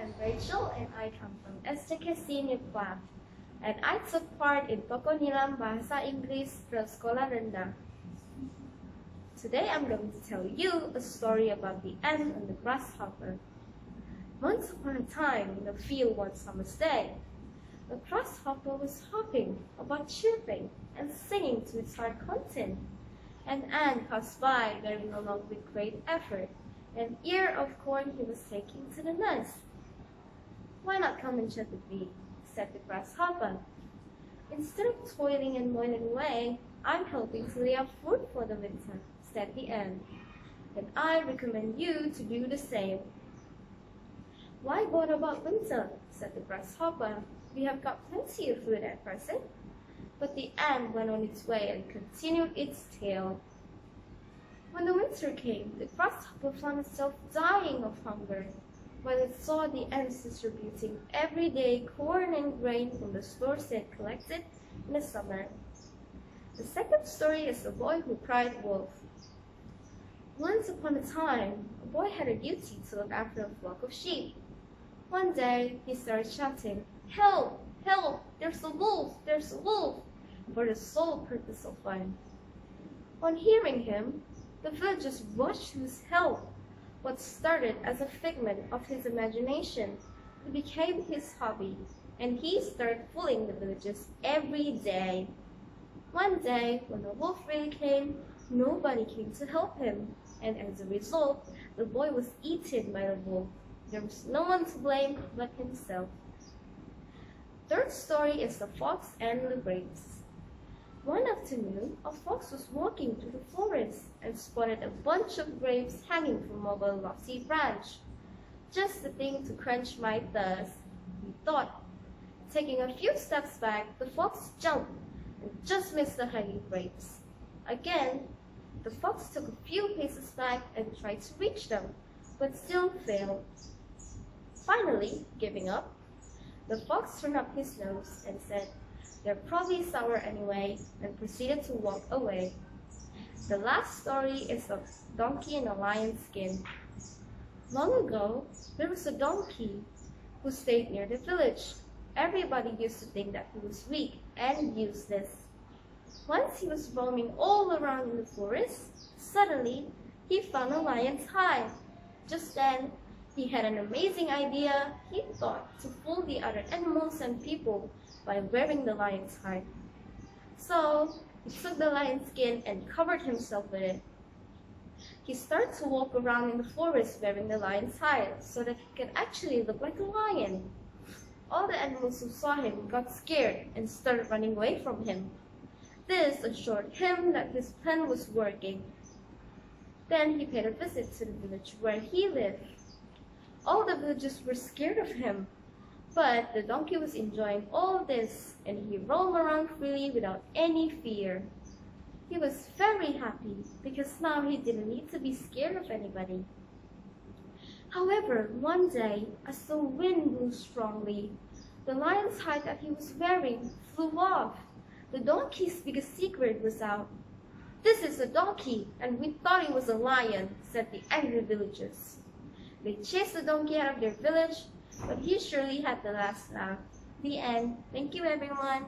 I'm Rachel and I come from STKC Nyuk, and I took part in Toko Nilam Bahasa Inggris Prasekolah Rendah. Today I'm going to tell you a story about the ant and the grasshopper. Once upon a time in a field one summer's day, a grasshopper was hopping about chirping and singing to its heart content. An ant passed by bearing along with great effort an ear of corn he was taking to the nest. "Why not come and chat with me?" said the grasshopper. "Instead of toiling and moiling away, I'm helping to lay up food for the winter," said the ant. "Then I recommend you to do the same." "Why bother about winter?" said the grasshopper. "We have got plenty of food at present." But the ant went on its way and continued its tale. When the winter came, the grasshopper found itself dying of hunger, while it saw the ants distributing every day corn and grain from the stores they had collected in the summer. The second story is the boy who cried wolf. Once upon a time, a boy had a duty to look after a flock of sheep. One day, he started shouting, "Help! Help! There's a wolf! There's a wolf!" for the sole purpose of fun. On hearing him, the villagers rushed to his help. What started as a figment of his imagination became his hobby, and he started fooling the villagers every day. One day, when the wolf really came, nobody came to help him, and as a result, the boy was eaten by the wolf. There was no one to blame but himself. Third story is the fox and the grapes. One afternoon, a fox was walking through the forest and spotted a bunch of grapes hanging from a lofty branch. "Just the thing to quench my thirst," he thought. Taking a few steps back, the fox jumped and just missed the hanging grapes. Again, the fox took a few paces back and tried to reach them, but still failed. Finally, giving up, the fox turned up his nose and said, "They're probably sour anyway," and proceeded to walk away. The last story is of donkey and a lion's skin. Long ago, there was a donkey who stayed near the village. Everybody used to think that he was weak and useless. Once he was roaming all around in the forest. Suddenly, he found a lion's hide. Just then, he had an amazing idea. He thought to fool the other animals and people by wearing the lion's hide. So, he took the lion's skin and covered himself with it. He started to walk around in the forest wearing the lion's hide so that he could actually look like a lion. All the animals who saw him got scared and started running away from him. This assured him that his plan was working. Then he paid a visit to the village where he lived. All the villagers were scared of him, but the donkey was enjoying all this, and he roamed around freely without any fear. He was very happy because now he didn't need to be scared of anybody. However, one day, as the wind blew strongly, the lion's hide that he was wearing flew off. The donkey's biggest secret was out. "This is a donkey, and we thought it was a lion," said the angry villagers. They chased the donkey out of their village, but he surely had the last laugh. The end. Thank you, everyone.